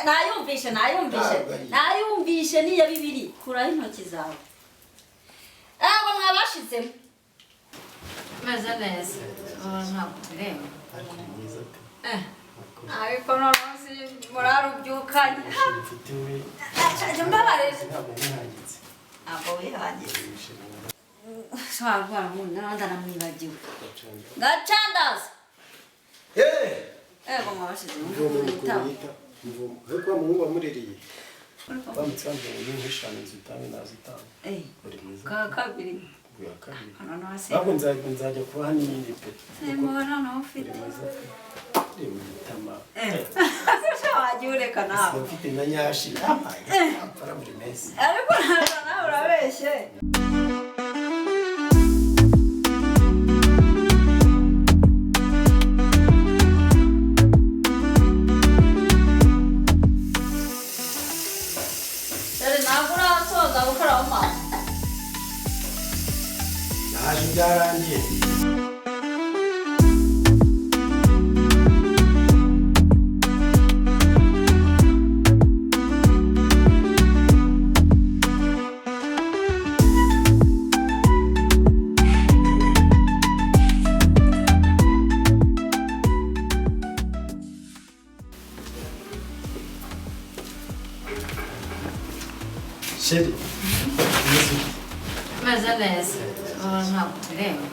nayumvishe nayumvishe niya bibiri kuraho intoki zawe abo mwabashizemo meze neza ntabwo tureba ariko noneho murarubyukanye mbabareze ntabwo wihangize swagwara umuntu ndaramwibagiwe gacandaza ego mwabashizemo Heko muhungu wamuririye. Bamutsanze mu nyinshi eshanu zitanu nazitanu. Buri mwiza. Kabiri. Buya kabiri. Hano hasi. Ntabwo nzajya kuba hano nyine pe. Semona no ufite. Tama. Shawaje ureka nawe. Mfite na nyashi. Apara muri mesi. Ariko nawe urabeshye. Byarangiye. Sheri. Meze neza. Ntabwo tureba.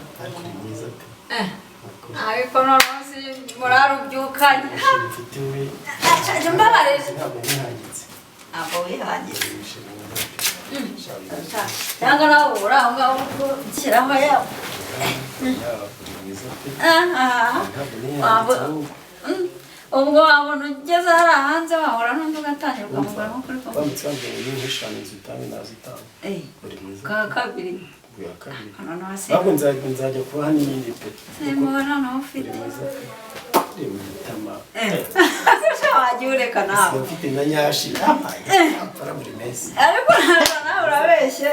Ariko noneho murarubyukanye mbabareze ntabwo wihangize cyangwa nawe uraho ngaho ushyiraho yawe ubwo wabona ugeze hariya hanze wahora n'undi ugatangira ukamugura nko kuri kongo bamutsanze mu nyinshi eshanu zitanu nazitanu kabiri ntabwo nzajya kuba hano nyine pe semona no ufite tama shawaje ureka nawe mfite na nyashi apara muri mesi ariko nawe urabeshye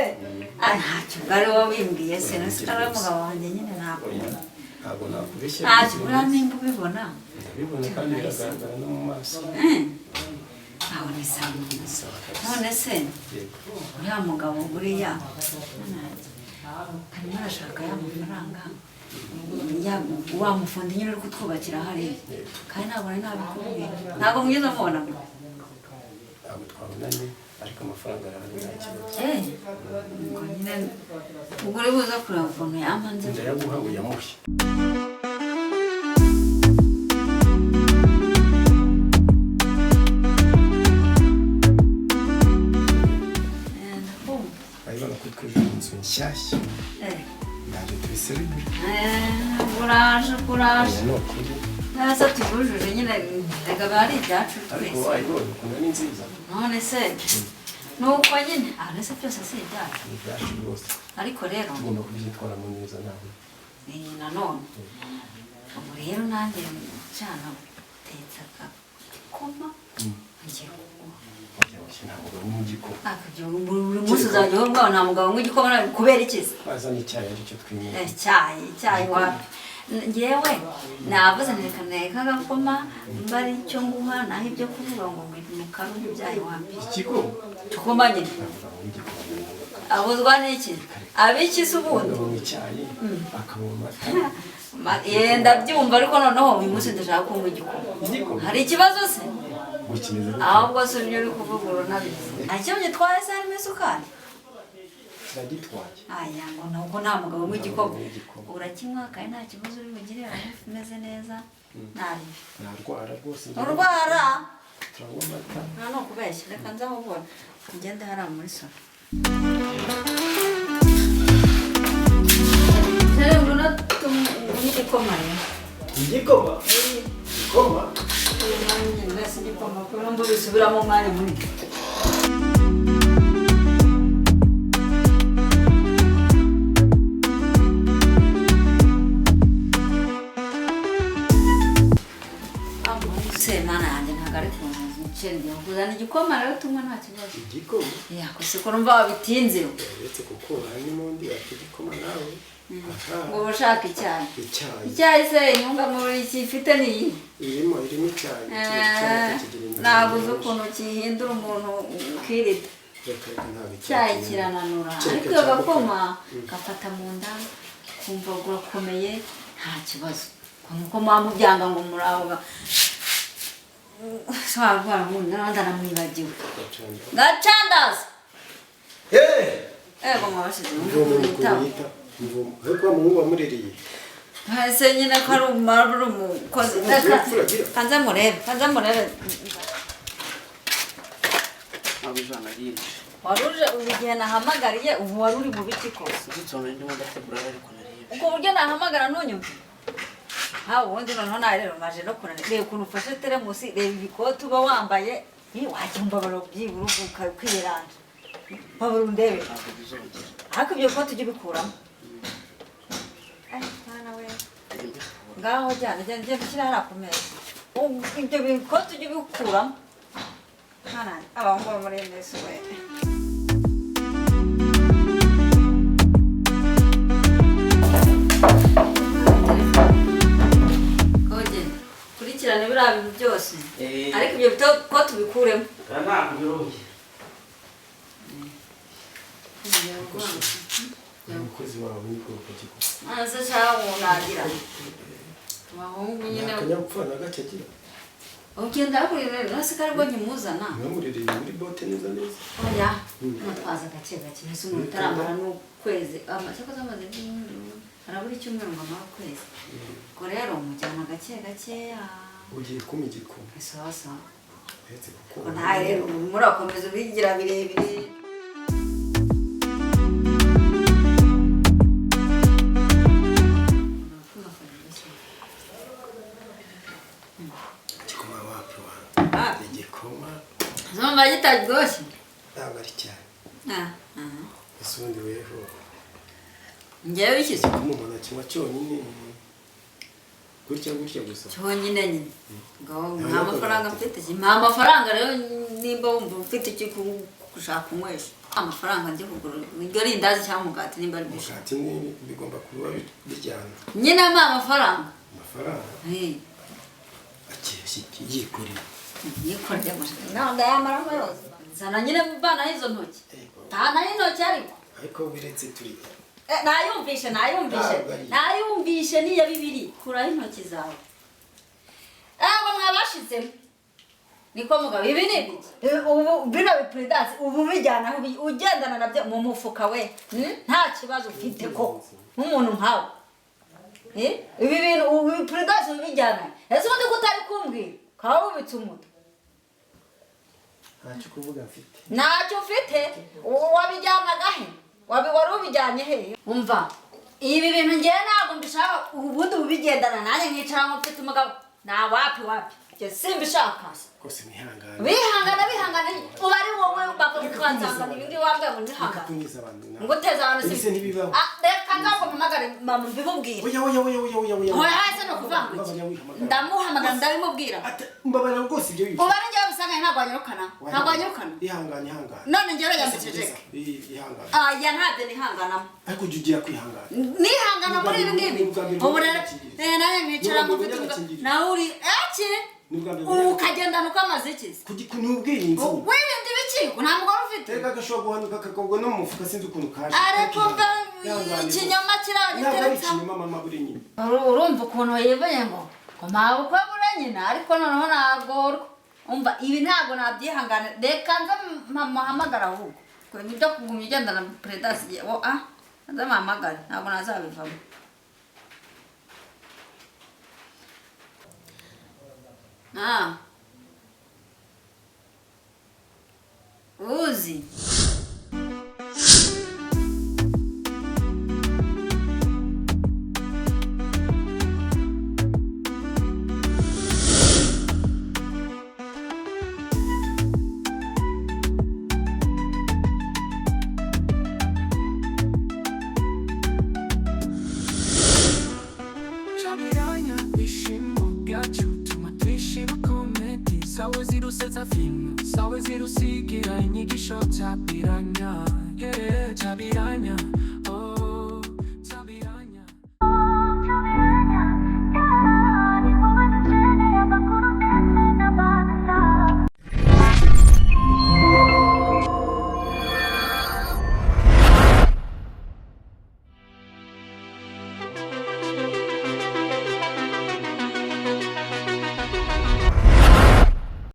ntacyo bwari wabimbwiye se nasikara umugabo wanjye nyine ntabwo nakubeshye ntacyo buriya nimba ubibona ndabibona kandi biragaragara no mu maso aho ni sawa none se uriya mugabo buriya arimo arashaka ya mafaranga wa mufundi nyine uri kutwubakira hariya kandi ntabwo nari nabikubwiye ntabwo mugeze mubona ntabwo twabonanye ariko amafaranga arahari nta kibazo ubwo nyine ubwo uri buza kureba ukuntu yamanze ndayaguha ngo yamuhe urabona ko twuje inzu nshyashya naje tubiserebure kuraje ni ukuri neza tubujuje nyine reka biba ari ibyacu ariko twese wayibonye ukuntu ni nziza none se nuko nyine se byose si ibyacu ni ibyacu rwose ariko rero tugomba kubyitwaramo neza nawe nanone ubu rero nanjye cyana utetse agakoma ngiye buri munsi uzajya uhora nta mugabo w'igikoma kubera iki se bazana icyayi aricyo twimira icyayi wapi ngewe navuze neka agakoma mba ari icyo nguha naho ibyo kuvuga ngo mu karuhu ibyayi wapi ikigoma tukoma nyine abuzwa n'iki abiki se ubundi icyayi akabona amata yenda byumva ariko noneho uyu munsi ndashaka kunywa igikoma hari ikibazo se ahubwo se ibyo uri kuvuga urunabizi nta kibazo gitwaye se harimo isukari kiragitwaye aya ngo ntabwo nta mugabo w'igikoma urakinywa kandi nta kibazo uri bugire amafi imeze neza ntarwara rwose urwara turanywa amata nta no kubeshya reka nze aho ubona ngende hariya muri salo rero n'igikoma rero igikoma igikoma mbese igikoma kubera ngo bisubiramo umwanya munini semana yanjye ntabwo ari kuza umuceri ngiye kuzana igikoma rero tunywa nta kibazo igikoma yakose ko numva wabitinze uretse kuko hari n'undi wakigikoma nawe ngo ushaka icyayi icyayi icyayi se intungamubiri gifite ni iyi irimo icyayi nabuze ukuntu gihindura umuntu ukirita icyayi kirananura ariko iyo gakoma gafata mu nda kumva urakomeye nta kibazo nkuko muba mubyanga ngo muraho shwarwara mu nda naramwibagiwe gacandaza ego mwabashize mvumuyitabo ariko umuhungu wamurereye hase nyine ko ari umukozi kanza murebe wari uje igihe nahamagariye ubu wari uri mu biti kose ubwo buryo nahamagara ntunyumve hawe ubundi noneho nawe rero maje no kunanira reba ukuntu ufashe teremusi reba ibikoti uba wambaye wajya umbabara byibura ukwiranje mbabara undebe ariko ibyo bikoti ujya ubikuramo ngaho jyana jya gushyira hariya ku meza ibyo bikoti ujya ubikuramo abahungu bo muri mesi we kurikirana biriya bintu byose ariko ibyo bikoti ubikuremo ntabwo biroye umukozi wawe niko ukagiko maze cyangwa unagira abahungu nyine akanyapfura na gake agira ugenda akurira nase karibwo nyimuzana mwamurereye muri bote neza oya natwaza gake gake mbese umuntu utaramara n'ukwezi amashyaka zamaze arabura icyumweru ngo amara ukwezi ubwo rero umujyana gake gakeya ugiye kuma igikoma sawa sawa uhetse kuko nta rero murakomeza ubigira birebire zomba gitaryoshye ntabwo ari cyane ese ubundi weho njyewe ishyize umuntu akinywa cyonyine gutya gusa cyonyine nyine ngo nta mafaranga mfite nta mafaranga rero nimba wumva ufite icyo gushaka kunywesha amafaranga njye kugura iryo rindazi cyangwa umugati nimba ari bishaka umugati bigomba kuba bijyana nyine ama amafaranga akirashye yikorera yikorera ntabwo yamaramo yose zana nyine bana izo ntoki nta n'intoki ariko biretse turi nayumvishe niya bibiri kuraho intoki zawe abo mwabashizemo niko mugabo ibi ni ibiki ubu bino bipuridasi ubu bijyana ugendana nabyo mu mufuka we nta kibazo ufite koko nk'umuntu nkawe ibi bintu ubu bipuridasi ubijyana ese ubundi ko utari kumbwira ukaba wubitse umutwe ntacyo kuvuga mfite ntacyo ufite wabijyanaga he wari ubijyanye he umva ibi bintu ngewe ntabwo mbishaka ubundi ubigendana nanjye nkicara ngo mfite umugabo nta wapi simbishaka rwose bihangana uba ari wowe bakakwanzangana ibindi wabwiye ngo ndihangane ngo uteze abantu reka ntabwo mpamagare mama mbimubwire oya hasi ni ukuvuga ngo iki ndamuhamagara ndabimubwira mbabara rwose ibyo bivuga uba ari njyewe bisanga ntabwo wanyirukana ihangane none njyewe yambiceceke aya ntabyo nihanganamo ariko ujya ugira kwihangana nihangana muri ibi ngibi ubu rero nanjye nkicara ngo mfite nawe uri ukagendana uko amaze ikizi ni ubwirinzi wirinda ibiki nta mugore ufite reka gashobora guhanuka kakagwa no mu mufuka sinzi ukuntu kaje ariko ikinyoma kiraho giteretse urumva ukuntu yibonye ngo mabukwe bure nyina ariko noneho nagorwa umva ibi ntabwo nabyihangana reka nza mpamuhamagara ahubwo nibyo kugumya ugendana peredasi nza mpahamagare ntabwo nazabivamo uzi Sawezi rusigira inyigisho zabiranya, zabiranya